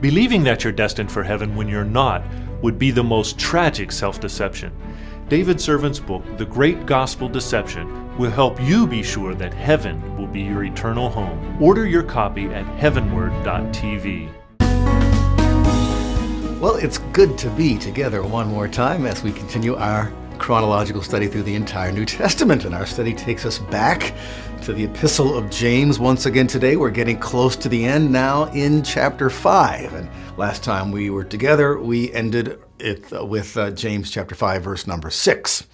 Believing that you're destined for heaven when you're not would be the most tragic self-deception. David Servant's book, The Great Gospel Deception, will help you be sure that heaven will be your eternal home. Order your copy at HeavenWord.tv. Well, it's good to be together one more time as we continue our chronological study through the entire New Testament. And our study takes us back to the Epistle of James once again today. We're getting close to the end now in chapter 5. And last time we were together, we ended it with James chapter 5, verse number 6.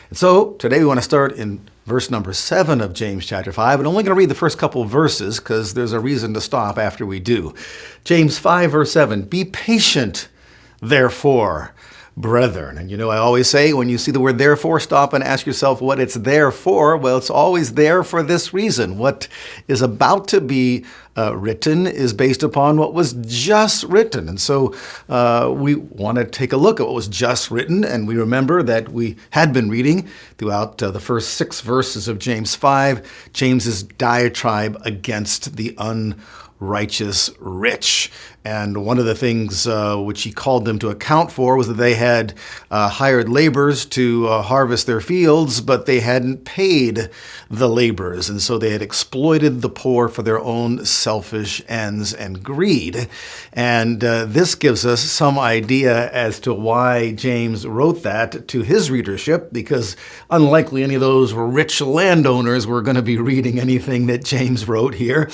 And so today we want to start in verse number 7 of James chapter 5. I'm only going to read the first couple of verses because there's a reason to stop after we do. James 5, verse 7, "Be patient, therefore, brethren." And I always say when you see the word therefore, stop and ask yourself what it's there for. Well, it's always there for this reason. What is about to be written is based upon what was just written. And so we want to take a look at what was just written. And we remember that we had been reading throughout the first 6 verses of James 5, James's diatribe against the unrighteous rich. And one of the things which he called them to account for was that they had hired laborers to harvest their fields, but they hadn't paid the laborers. And so they had exploited the poor for their own selfish ends and greed. And this gives us some idea as to why James wrote that to his readership, because unlikely any of those were rich landowners were going to be reading anything that James wrote here.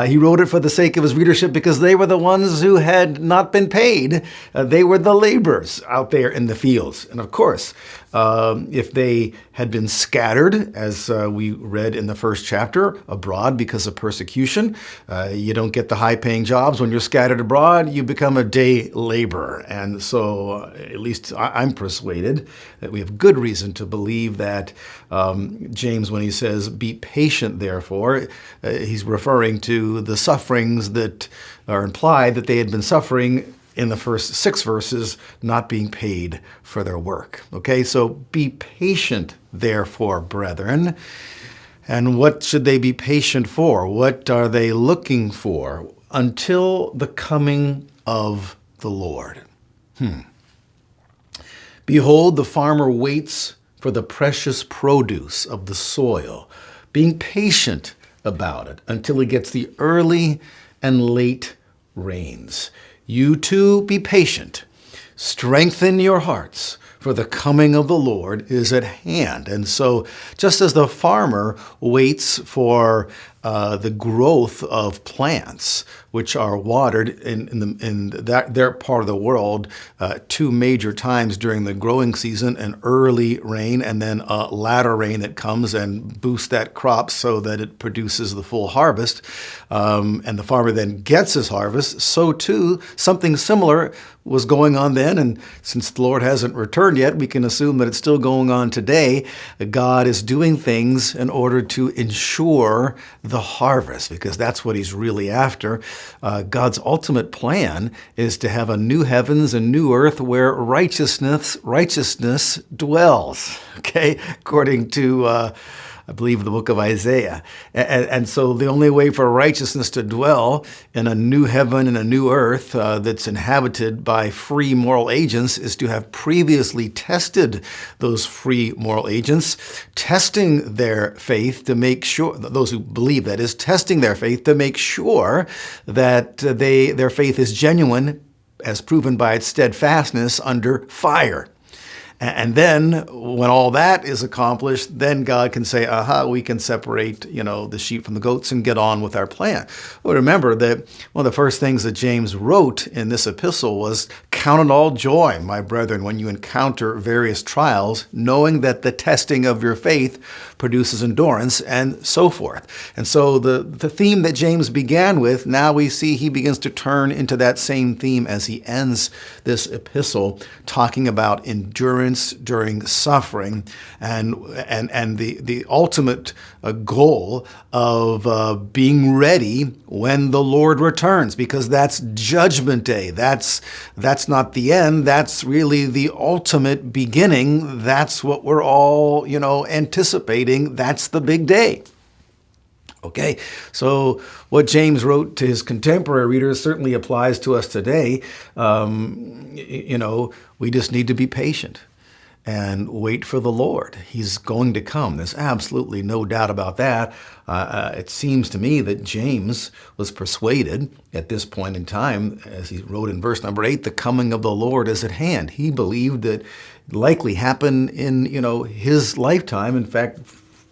He wrote it for the sake of his readership because they were the ones who had not been paid. They were the laborers out there in the fields. And of course, if they had been scattered, as we read in the first chapter, abroad because of persecution, you don't get the high-paying jobs. When you're scattered abroad, you become a day laborer. And so at least I'm persuaded that we have good reason to believe that James, when he says, "Be patient, therefore," he's referring to the sufferings that are implied that they had been suffering in the first 6 verses, not being paid for their work. Okay, so be patient, therefore, brethren. And what should they be patient for? What are they looking for? Until the coming of the Lord. Behold, the farmer waits for the precious produce of the soil, being patient about it until he gets the early and late rains. You too be patient. Strengthen your hearts, for the coming of the Lord is at hand. And so just as the farmer waits for the growth of plants, which are watered in their part of the world 2 major times during the growing season, an early rain and then a latter rain that comes and boosts that crop so that it produces the full harvest, and the farmer then gets his harvest, so too something similar was going on then. And since the Lord hasn't returned yet, we can assume that it's still going on today. God is doing things in order to ensure the harvest, because that's what he's really after. God's ultimate plan is to have a new heavens and new earth where righteousness dwells, okay, according to I believe the book of Isaiah. And so the only way for righteousness to dwell in a new heaven and a new earth that's inhabited by free moral agents is to have previously tested those free moral agents, testing their faith to make sure, those who believe that is, testing their faith to make sure that their faith is genuine, as proven by its steadfastness under fire. And then when all that is accomplished, then God can say, we can separate, the sheep from the goats and get on with our plan. Well, remember that one of the first things that James wrote in this epistle was, "Count it all joy, my brethren, when you encounter various trials, knowing that the testing of your faith produces endurance," and so forth. And so the theme that James began with, now we see he begins to turn into that same theme as he ends this epistle, talking about endurance during suffering and the ultimate goal of being ready when the Lord returns, because that's Judgment Day. That's not the end. That's really the ultimate beginning. That's what we're all, anticipating. That's the big day. Okay, so what James wrote to his contemporary readers certainly applies to us today. We just need to be patient and wait for the Lord. He's going to come. There's absolutely no doubt about that. It seems to me that James was persuaded at this point in time, as he wrote in verse number 8, the coming of the Lord is at hand. He believed that it likely happened in, his lifetime. In fact,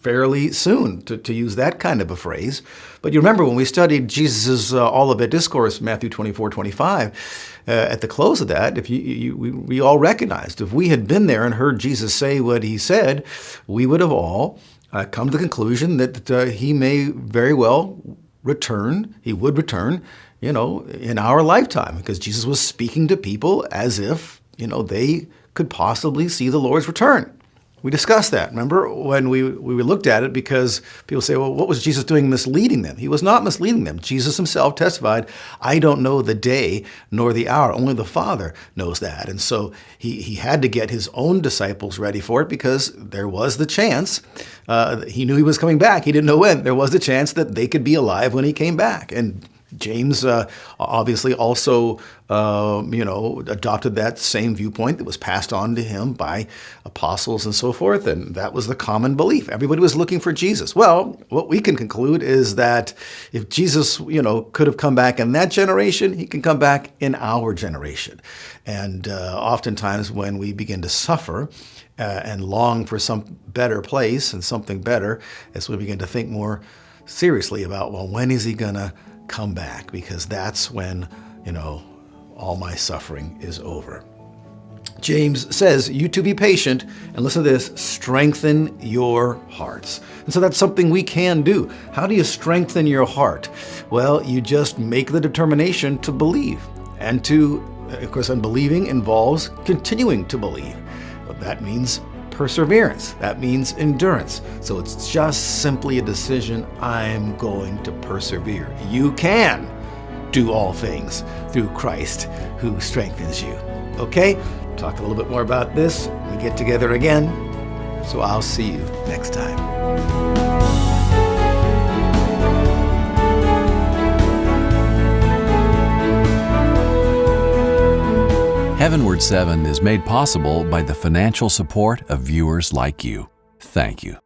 fairly soon, to use that kind of a phrase. But you remember when we studied Jesus' Olivet Discourse, Matthew 24:25, at the close of that, we all recognized if we had been there and heard Jesus say what he said, we would have all come to the conclusion that he may very well return, he would return, in our lifetime, because Jesus was speaking to people as if, they could possibly see the Lord's return. We discussed that, remember, when we looked at it, because people say, well, what was Jesus doing misleading them? He was not misleading them. Jesus himself testified, I don't know the day nor the hour. Only the Father knows that. And so he had to get his own disciples ready for it, because there was the chance, he knew he was coming back. He didn't know when. There was the chance that they could be alive when he came back. And James obviously also, adopted that same viewpoint that was passed on to him by apostles and so forth, and that was the common belief. Everybody was looking for Jesus. Well, what we can conclude is that if Jesus, could have come back in that generation, he can come back in our generation. And oftentimes when we begin to suffer and long for some better place and something better, as we begin to think more seriously about, well, when is he going to come back? Because that's when, all my suffering is over. James says, you to be patient, and listen to this, strengthen your hearts. And so that's something we can do. How do you strengthen your heart? Well, you just make the determination to believe. And of course, unbelieving involves continuing to believe. That means perseverance. That means endurance. So it's just simply a decision, I'm going to persevere. You can do all things through Christ who strengthens you. Okay? Talk a little bit more about this when we get together again. So I'll see you next time. HeavenWord 7 is made possible by the financial support of viewers like you. Thank you.